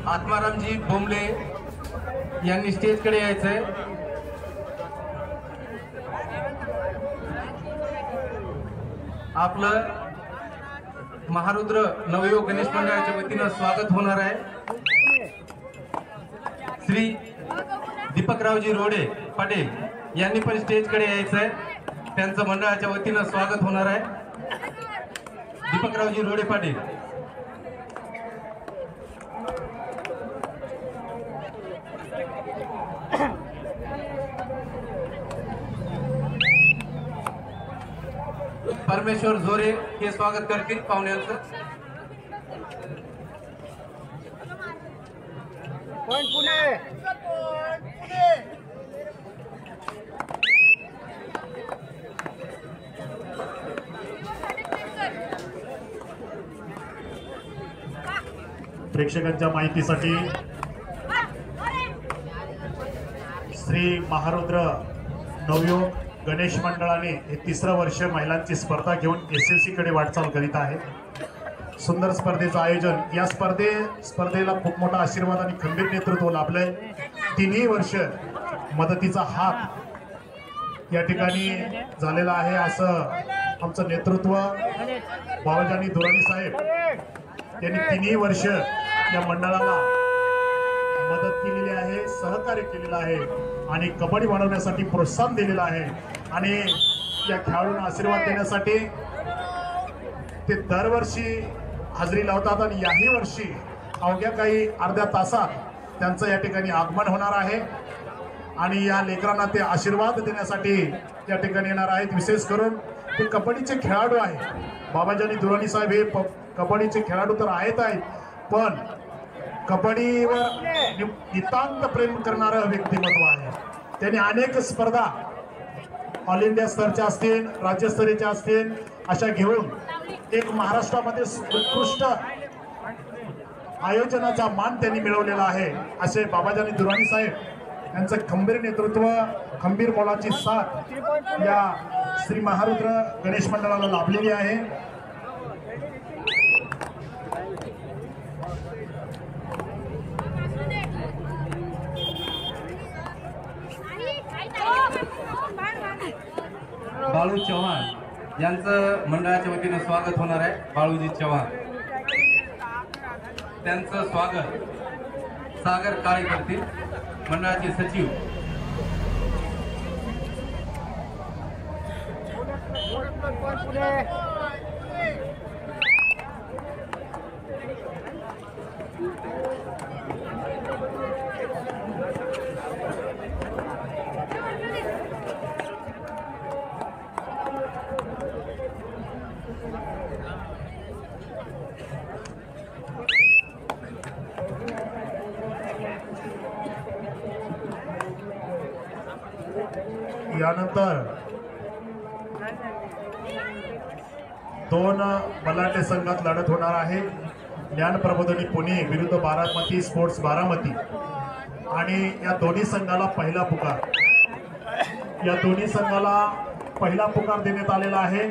आत्मारामजी बोंबले यांनी स्टेजकडे यायचंय। आपलं महारुद्र नवयोग गणेश मंडळाच्या वतीनं स्वागत होणार आहे। श्री दीपकरावजी रोडे पाटील यांनी पण स्टेजकडे यायचंय, त्यांचं मंडळाच्या वतीनं स्वागत होणार आहे। दीपकरावजी रोडे पाटील। परमेश्वर झोरे हे स्वागत करतील पाहुण्यांचं। प्रेक्षकांच्या माहितीसाठी श्री महारुद्र नवयोग गणेश मंडळाने हे तिसरं वर्ष महिलांची स्पर्धा घेऊन SFC कडे वाटचाल करीत आहे। सुंदर स्पर्धेचं आयोजन, या स्पर्धेला खूप मोठा आशीर्वाद आणि खंबीर नेतृत्व लाभलंय। तिन्ही वर्ष मदतीचा हात या ठिकाणी झालेला आहे असं आमचं नेतृत्व बाबाजानी दुराणी साहेब यांनी तिन्ही वर्ष या मंडळाला मदत केलेली आहे, सहकार्य केलेलं आहे आणि कबड्डी वाढवण्यासाठी प्रोत्साहन दिलेलं आहे। आणि या खेळाडूंना आशीर्वाद देण्यासाठी ते दरवर्षी हजेरी लावतात आणि याही वर्षी अवघ्या काही अर्ध्या तासात त्यांचं या ठिकाणी आगमन होणार आहे आणि या लेकरांना ते आशीर्वाद देण्यासाठी या ठिकाणी येणार आहेत। विशेष करून ते कबड्डीचे खेळाडू आहेत। बाबाजानी दुराणी साहेब हे कबड्डीचे खेळाडू तर आहेत, पण कबड्डीवर नितांत प्रेम करणारं व्यक्तिमत्व आहे। त्यांनी अनेक स्पर्धा ऑल इंडिया स्तरच्या असतील, राज्यस्तरीयच्या असतील, अशा घेऊन एक महाराष्ट्रामध्ये उत्कृष्ट आयोजनाचा मान त्यांनी मिळवलेला आहे। असे बाबाजानी दुराणी साहेब यांचं खंबीर नेतृत्व, खंबीर मोलाची साथ या श्री महारुद्र गणेश मंडळाला लाभलेली आहे। बाळू चव्हाण यांचं मंडळाच्या वतीनं स्वागत होणार आहे। बाळूजी चव्हाण, त्यांचं स्वागत सागर काळे करतील, मंडळाचे सचिव। यानंतर दोन बलाढ्य संघात लढत होणार आहे। ज्ञान प्रबोधिनी पुणे विरुद्ध बारामती स्पोर्ट्स बारामती आणि या दोन्ही संघाला पहिला पुकार, या दोन्ही संघाला पहिला पुकार देण्यात आलेला आहे।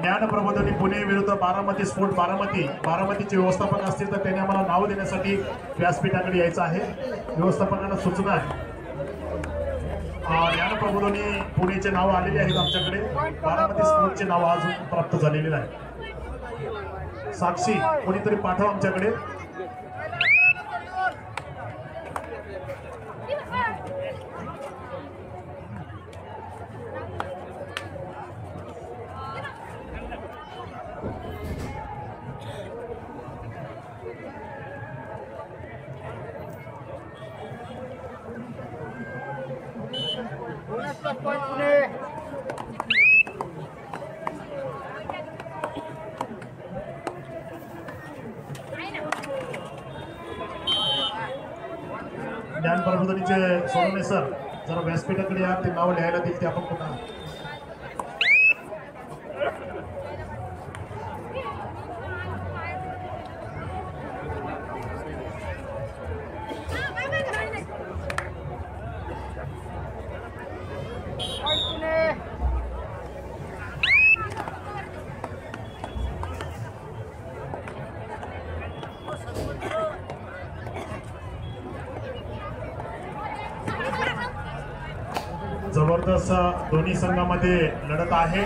ज्ञान प्रबोधिनी पुणे विरुद्ध बारामती स्पोर्ट्स बारामती, बारामतीचे व्यवस्थापक असतील तर त्यांनी आम्हाला नाव देण्यासाठी व्यासपीठाकडे यायचं आहे। व्यवस्थापकांना सूचना आहे। ज्ञान प्रबोधिनी पुणेचे नाव आलेले आहेत आमच्याकडे, बारामती स्पोर्ट्सचे नाव अजून प्राप्त झालेले नाही। साक्षी कोणीतरी पाठवा आमच्याकडे। ज्ञान प्रबोधिनीचे सोनवणे सर जरा व्यासपीठाकडे या, ते नाव लिहायला देईल ते आपण पुन्हा जबरदस्त दोन्ही संघामध्ये लढत आहे.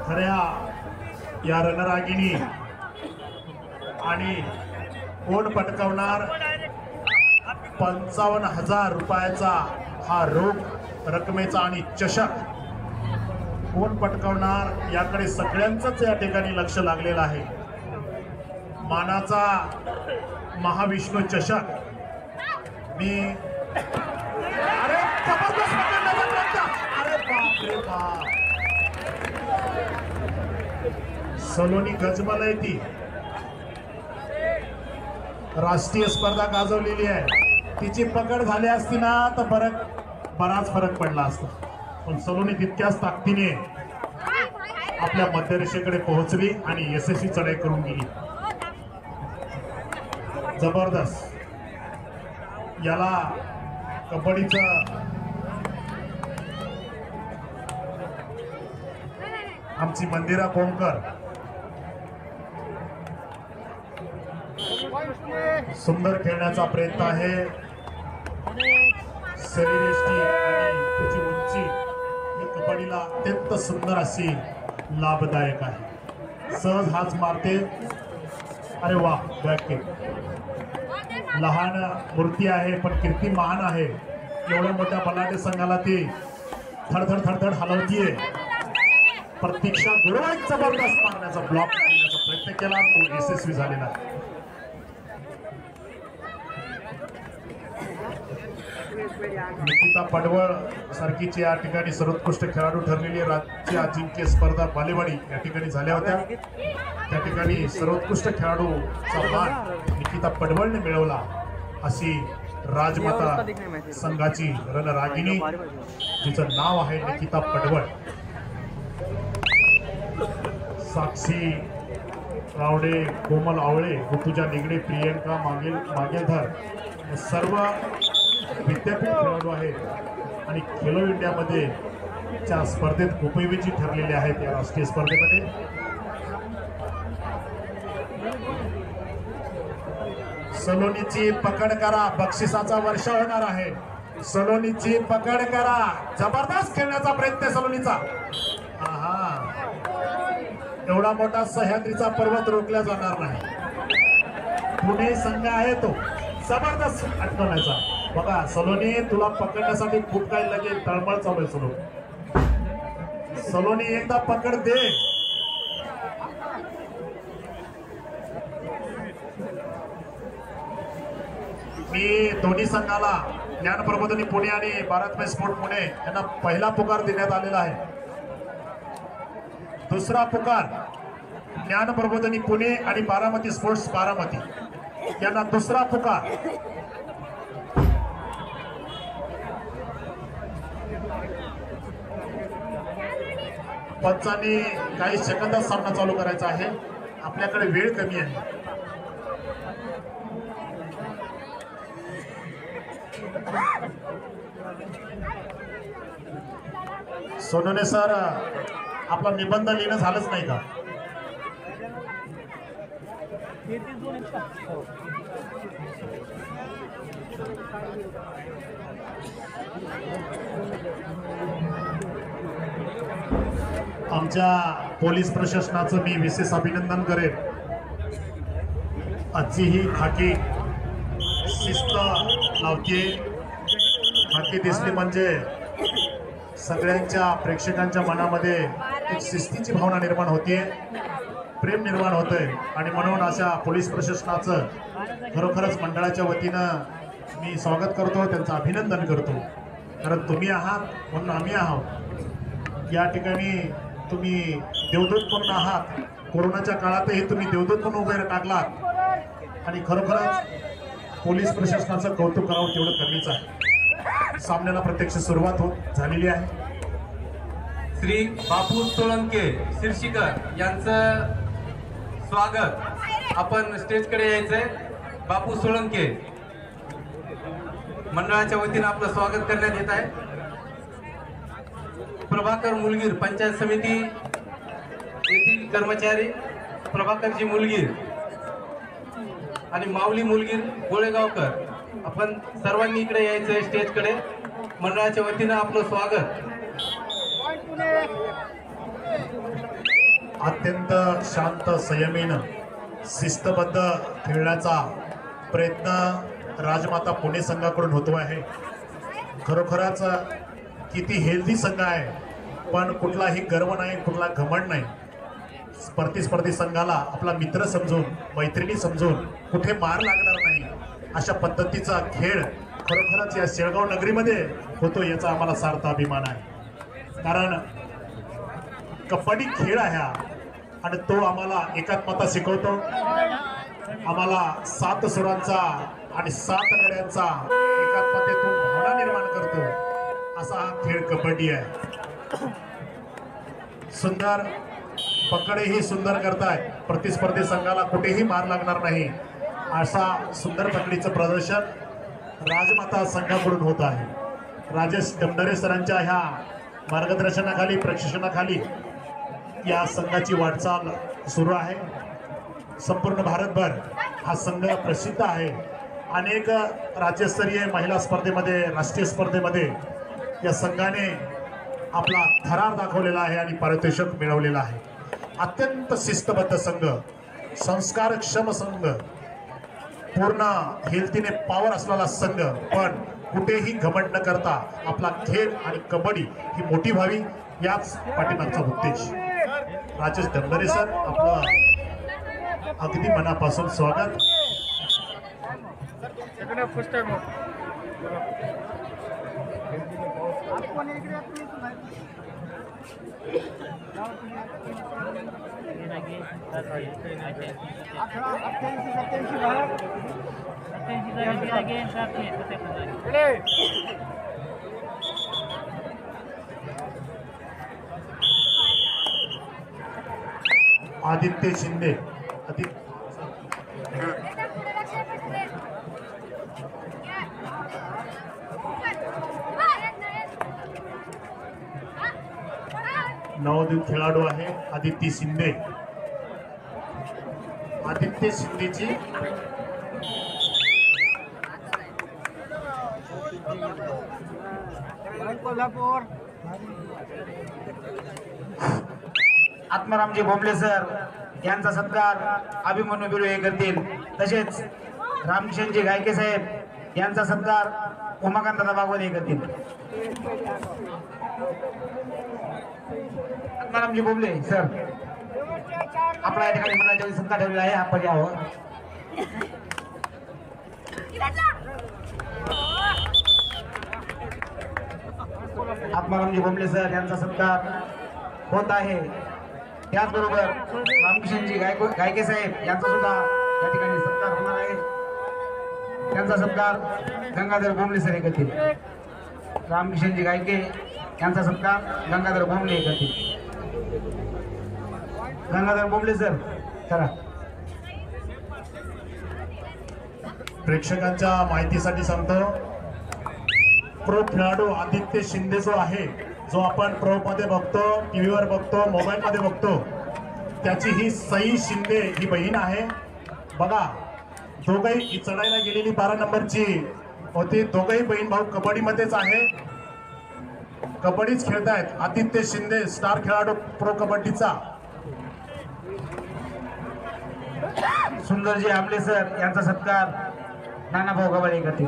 खऱ्या या रणरागिणी आणि कोण पटकावणार 55,000 रुपयाचा हा रोख रकमेचा आणि चषक कोण पटकावणार याकडे सगळ्यांचंच या ठिकाणी लक्ष लागलेलं आहे. मानाचा महाविष्णू चषक मी अरे जबरदस्त पकडण्याचा प्रयत्न. अरे बाप रे बाप. सलोनी गजमल ती राष्ट्रीय स्पर्धा गाजवलेली आहे. तिची पकड झाली असती ना तर बराच फरक पडला असता. पण सलोनी तितक्याच ताकदीने आपल्या मध्यरेषेकडे पोहोचली आणि यशस्वी चढाई करून गेली. जबरदस्त. याला कबड्डीचं आमची मंदिरा कोमकर सुंदर खेळण्याचा प्रयत्न आहे. शरीरयष्टी आणि त्याची उंची ही कबड्डीला अत्यंत सुंदर अशी लाभदायक आहे. सहज हाच मारते. अरे वा. Back kick. लहान मूर्ती आहे पण कीर्ती महान आहे. एवढ्या मोठ्या बलाढ्य संघाला ती थडथड थडथड हलवतीये. प्रतीक्षा गुरुवार जबरदस्त मारण्याचा ब्लॉक करण्याचा प्रयत्न केला. तो यशस्वी झालेला आहे. निकिता पडवळ सारखीची या ठिकाणी सर्वोत्कृष्ट खेळाडू ठरलेली राज्य अजिंक्य स्पर्धा बालेवाडी या ठिकाणी झाल्या होत्या. त्या ठिकाणी सर्वोत्कृष्ट खेळाडूचा मान निकिता पडवळने मिळवला. अशी राजमाता संघाची रणरागिणी जिचं नाव आहे निकिता पडवळ. साक्षी रावडे, कोमल आवळे, ऋतुजा निगडे, प्रियंका मागेलधर सर्व विद्यापीठ खेळाडू आहेत आणि खेलो इंडियामध्ये च्या स्पर्धेत उपयोगी ठरलेले आहेत. या राष्ट्रीय स्पर्धेमध्ये सलोनीची पकड करा. बक्षिसाचा वर्षा होणार आहे. सलोनीची पकड करा. जबरदस्त खेळण्याचा प्रयत्न सलोनीचा. एवढा मोठा सह्याद्रीचा पर्वत रोखला जाणार नाही. पुणे संघ आहे तो जबरदस्त अटकवण्याचा. बघा सलोनी तुला पकडण्यासाठी खूप काही लगेच तळमळ चालू आहे. सलोनी एकदा पकड दे. मी दोन्ही संघाला ज्ञान प्रबोधिनी पुणे आणि भारतमय स्पोर्ट पुणे यांना पहिला पुकार देण्यात आलेला आहे. दुसरा पुकार ज्ञान प्रबोधिनी पुणे आणि बारामती स्पोर्ट्स बारामती यांना दुसरा पुकार. पंचांनी काही सेकंदात सामना चालू करायचा आहे. आपल्याकडे वेळ कमी आहे. सोनोने सर आपला निबंध लिहिणं झालंच नाही का? आमच्या पोलीस प्रशासनाचं मी विशेष अभिनंदन करेन. आजची ही खाकी शिस्त लावते. खाकी दिसली म्हणजे सगळ्यांच्या प्रेक्षकांच्या मनामध्ये एक शिस्तीची भावना निर्माण होते, प्रेम निर्माण होतंय. आणि म्हणून अशा पोलीस प्रशासनाचं खरोखरच मंडळाच्या वतीनं मी स्वागत करतो, त्यांचं अभिनंदन करतो. कारण तुम्ही आहात म्हणून आम्ही आहोत. या ठिकाणी तुम्ही देवदूत म्हणून आहात. कोरोनाच्या काळातही तुम्ही देवदूत म्हणून उभे टाकलात आणि खरोखरच पोलीस प्रशासनाचं कौतुक करावं तेवढं कमीच आहे. सामन्याला प्रत्यक्ष सुरुवात झालेली आहे. श्री बापू सोळंके शिर्षीकर यांचं स्वागत. आपण स्टेजकडे यायचंय. बापू सोळंके मंडळाच्या वतीनं आपलं स्वागत करण्यात येत आहे. प्रभाकर मुलगीर पंचायत समिती येथील कर्मचारी प्रभाकरजी मुलगीर आणि माऊली मुलगीर गोळेगावकर, आपण सर्वांनी इकडे यायचंय स्टेजकडे. मंडळाच्या वतीनं आपलं स्वागत. अत्यंत शांत संयमीनं शिस्तबद्ध खेळण्याचा प्रयत्न राजमाता पुणे संघाकडून होतो आहे. खरोखरच किती हेल्दी संघ आहे, पण कुठलाही गर्व नाही, कुठला घमंड नाही. स्पर्धी संघाला आपला मित्र समजून, मैत्रिणी समजून, कुठे मार लागणार नाही अशा पद्धतीचा खेळ खरोखरच या शेळगाव नगरीमध्ये होतो, याचा आम्हाला सार्थ अभिमान आहे. कारण कबड्डी खेळ आहे हा, आणि तो आम्हाला एकात्मता शिकवतो. आम्हाला 7 सुरांचा आणि 7 गड्यांचा एकात्मतेतून भावना निर्माण करतो, असा हा खेळ कबड्डी आहे. सुंदर पकडेही सुंदर करताय, प्रतिस्पर्धी संघाला कुठेही मार लागणार नाही असा सुंदर पकडीचं प्रदर्शन राजमाता संघाकडून होत आहे. राजेश डमडरे सरांच्या ह्या मार्गदर्शनाखाली, प्रशिक्षणाखाली या संघाची वाटचाल सुरू आहे. संपूर्ण भारतभर हा संघ प्रसिद्ध आहे. अनेक राज्यस्तरीय महिला स्पर्धेमध्ये, राष्ट्रीय स्पर्धेमध्ये या संघाने आपला थरार दाखवलेला आहे आणि पारितोषिक मिळवलेलं आहे. अत्यंत शिस्तबद्ध संघ, संस्कारक्षम संघ, पूर्ण हेल्थीने पॉवर असलेला संघ, पण कुठेही घमंड न करता आपला खेळ आणि कबड्डी ही मोठी व्हावी, याच पाठीमागचा उद्देश. राजेश डमडरे सर, आपलं अगदी मनापासून स्वागत. आदित्य शिंदे, नवोदित खेळाडू आहे आदित्य शिंदे. आदित्य शिंदेची कोल्हापूर. आत्मारामजी भोमले सर यांचा सत्कार अभिमन्यू बिरू हे करतील. तसेच रामकिशनजी गायके साहेब यांचा सत्कार उमाकांत भागवत हे करतील. आत्मारामजी भोमले सर, आपला या ठिकाणी मनाच्या सत्कार ठेवलेला आहे, आपण घ्यावं. आत्मारामजी भोमले सर यांचा सत्कार होत आहे. त्याचबरोबर रामकिशनजी गायके साहेब यांचा सुद्धा या ठिकाणी सत्कार होणार आहे. त्यांचा सत्कार गंगाधर भोमले सर हे करतील. रामकिशनजी गायके यांचा सत्कार गंगाधर भोमले हे करतील. गंगाधर भोमले सर करा. प्रेक्षकांच्या माहितीसाठी सांगतो, प्रो खेळाडू आदित्य शिंदे जो आहे, जो आपण प्रो मध्ये बघतो, टीव्हीवर बघतो, मोबाईल मध्ये बघतो, त्याची ही सई शिंदे ही बहीण आहे. बघा, दोघही चढायला गेलेली 12 नंबरची होती. दोघही बहीण भाऊ कबड्डीमध्येच आहे, कबड्डीच खेळतायत. आदित्य शिंदे स्टार खेळाडू प्रो कबड्डीचा. सुंदरजी आमले सर यांचा सत्कार नानाभाऊ गवाडे करतील.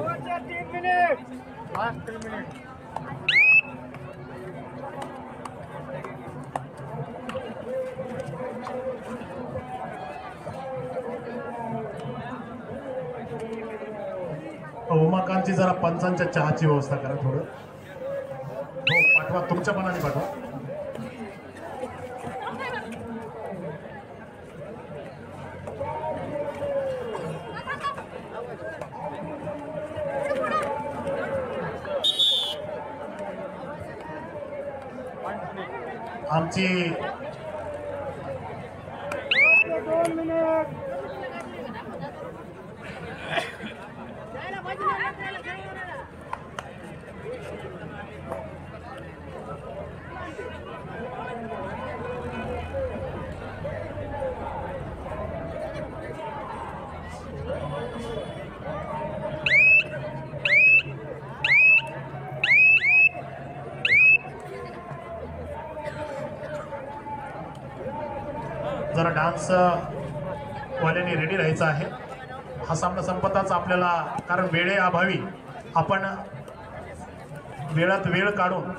उमाकांतची जरा पंचांच्या चहाची व्यवस्था करा थोडं. हो, पाठवा, तुमच्या मनाने पाठवा. आमची जरा डान्स वाल्याने रेडी राहायचं आहे. हा सामना संपताच आपल्याला, कारण वेळेअभावी आपण वेळात वेळ काढून